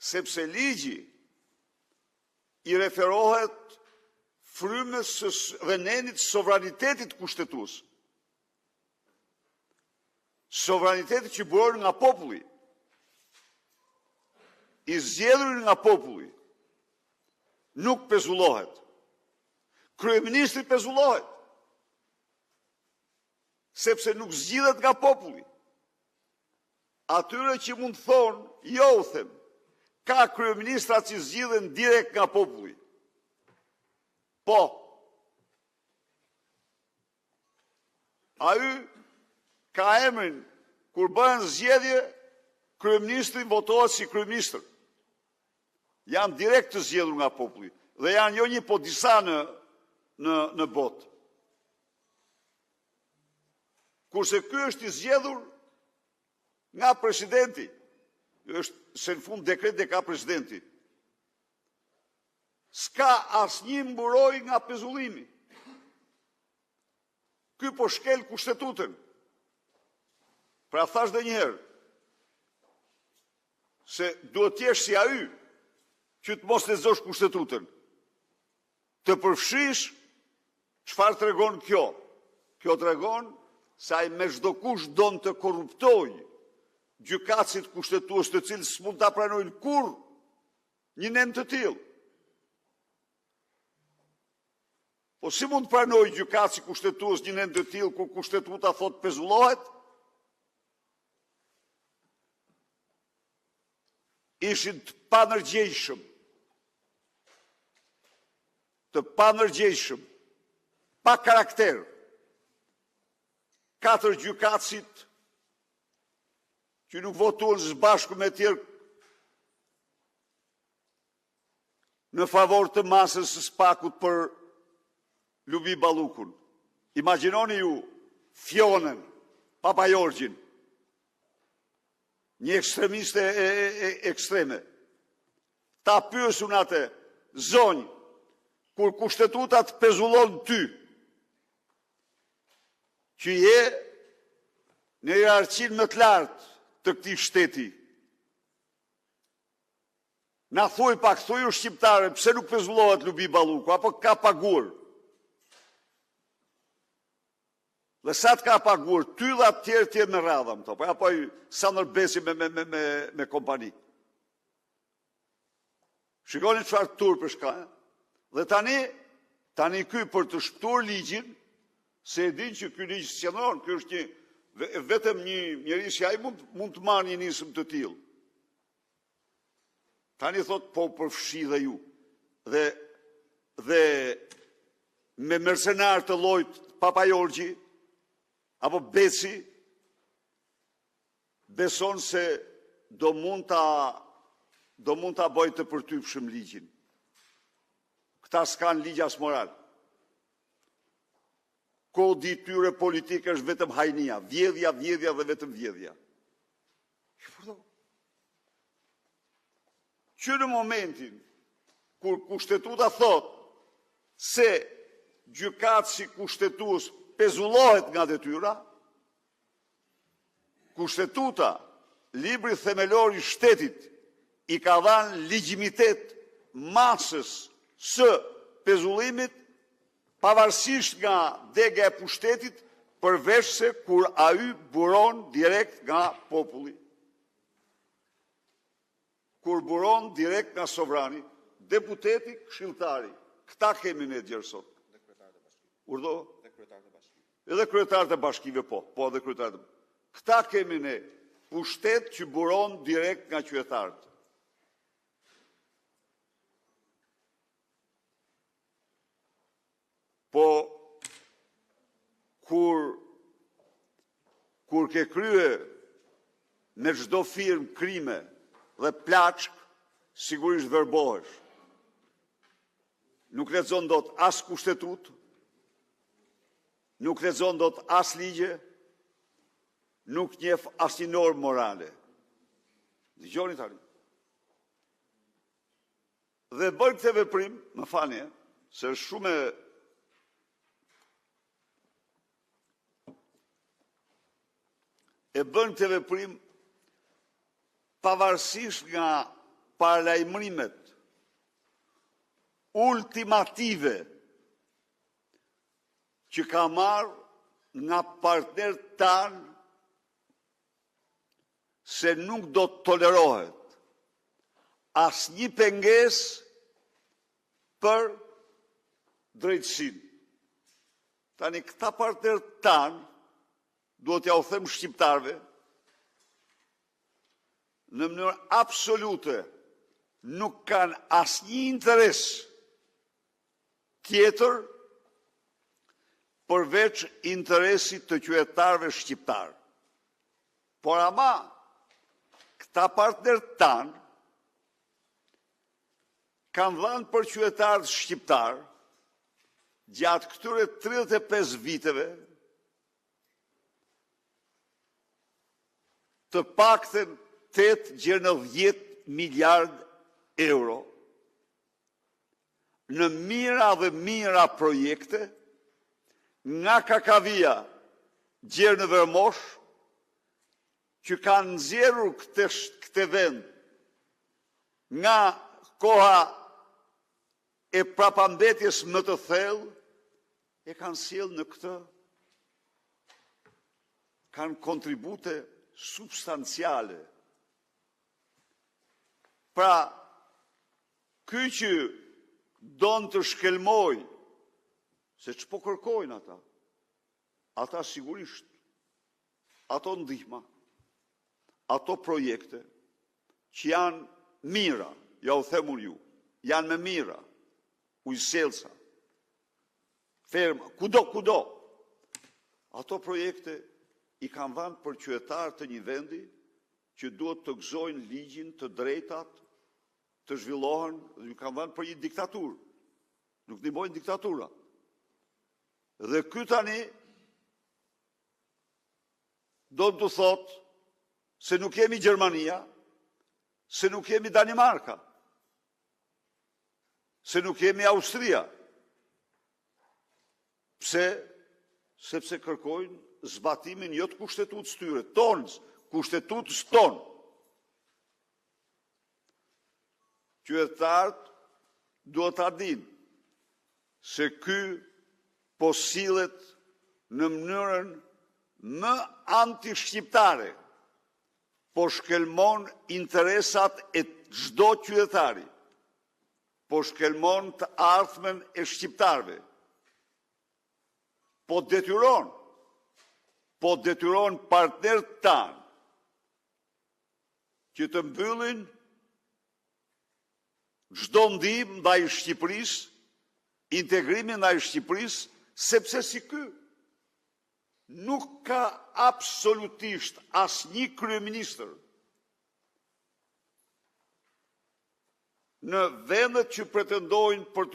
sepse ligji i referohet frymës së rënenit sovranitetit kushtetues. Sovraniteti që buron nga populli, i zgjedhur nga populli, nuk pezullohet. Kryeministri pezullohet, sepse nuk zgjidhet nga populli. Atyre që mund të thonë, jo u them, ka kryeministra që zgjidhen direkt nga populli. Po, ai ka emrin, kur bëhen zgjedhje, kryeministri votohet si kryeministër. Janë direkt të zgjedhur nga populli. Dhe janë jo një, po disa në botë. Kurse ky është i zgjedhur nga presidenti. Është se në fund dekret e ka presidenti. S'ka asnjë mburoj nga pezullimi. Ky po shkel kushtetutën. Pra thash dhe njëherë, se duhet t'jesh si ai që të mos lexosh kushtetutën. Të përfshish çfarë tregon kjo. Kjo tregon se ai me çdo kush don të korruptojë gjykatësit kushtetues, të cilët s'mund ta pranojnë kurrë një nen të tillë. Po si mund të pranojë gjykatësi kushtetues një nen të tillë kur kushtetuta thot pezullohet? Ishin të panërgjegjshëm, pa karakter. 4 gjykatësit që nuk votuan së bashku me tjerë në favor të masës së spakut për Lubi Ballukun. Imagjinoni ju Fionën, Papa Jorgjin, një ekstremiste ekstreme. Ta pyesun atë, zonjë, kur kushtetuta të pezullon ty, që je në hierarkinë më të lartë të këtij shteti. Na thuj pak, thuj u shqiptare, pse nuk pezullohet Lubi Balluku, apo ka paguar? Dhe sa të ka paguar, ty dhe atë tjerë me radha, më topo, apo Sandor Besi me kompani. Shikoni çfarë turp është ka, dhe tani ky për të shpëtuar ligjin, se e din që ky ligj s'qëndron, ky është vetëm një njeri që ai mund të marrë një nisëm të tillë. Tani thot po përfshi dhe ju. Dhe me mercenar të llojit Papa Jorgji apo Beci beson se do mund ta bëj të përtypshëm ligjin. Këta s'kan ligj as moral. Kodi i tyre politik është vetëm hajnia, vjedhja dhe vetëm vjedhja. Që në momentin kur kushtetuta thot se gjykatësi kushtetues pezullohet nga detyra, kushtetuta, libri themelor i shtetit, i ka dhënë legjitimitet masës së pezullimit, pavarësisht nga dega e pushtetit, përveç se kur ai buron direkt nga populli. Kur buron direkt nga sovrani, deputeti, këshilltari. Këta kemi ne djerë sot. Urdo? Edhe kryetarët e bashkive, po edhe kryetarët. Këta kemi ne, pushtet që buron direkt nga qytetarët. Po, kur ke krye me çdo firmë krime dhe plaçk, sigurisht verbohesh. Nuk lexon dot as kushtetut, nuk lexon dot as ligje, nuk njeh asnjë normë morale. Dëgjoni tani. Dhe bën këtë veprim, më falni, se është shumë e bën këtë veprim pavarësisht nga paralajmërimet ultimative që ka marrë nga partnerët tanë se nuk do të tolerohet asnjë pengesë për drejtësinë. Tani këta partnerët tanë, duhet ja u them shqiptarëve, në mënyrë absolute nuk kanë asnjë interes tjetër përveç interesit të qytetarëve shqiptar. Por ama, këta partnerët tanë kanë dhënë për qytetarët shqiptar gjatë këtyre 35 viteve të paktën 8,10 miliard euro në mira dhe mira projekte, nga Kakavia gjerë në Vermosh, që kanë nxjerrur këtë vend nga koha e prapambetjes më të thellë, e kanë sjellë në këtë, kanë kontribute substanciale. Pra, ky që don të shkelmoj, se ç'po kërkojnë ata? Ata sigurisht, ato ndihma, ato projekte që janë mira, ja u them unë ju, janë me mira, ujëselsa, ferma, kudo. Ato projekte i kanë dhënë për qytetarët të një vendi që duhet të gëzojnë ligjin, të drejtat, të zhvillohen, dhe ju kanë dhënë për një diktaturë. Nuk ndihmojnë diktatura. Dhe ky tani do të thotë se nuk jemi Gjermania, se nuk jemi Danimarka, se nuk jemi Austria. Pse? Sepse kërkojnë zbatimin jo të kushtetutës tyre, tonës, kushtetutës tonë. Qytetarët duhet ta dinë se ky po sillet në mënyrën më antishqiptare, po shkelmon interesat e çdo qytetari, po shkelmon të ardhmen e shqiptarëve, po detyron partnerët tanë që të mbyllin çdo ndihmë ndaj Shqipërisë, integrimin ndaj Shqipërisë, sepse si ky nuk ka absolutisht asnjë kryeministër në vendet që pretendojnë për të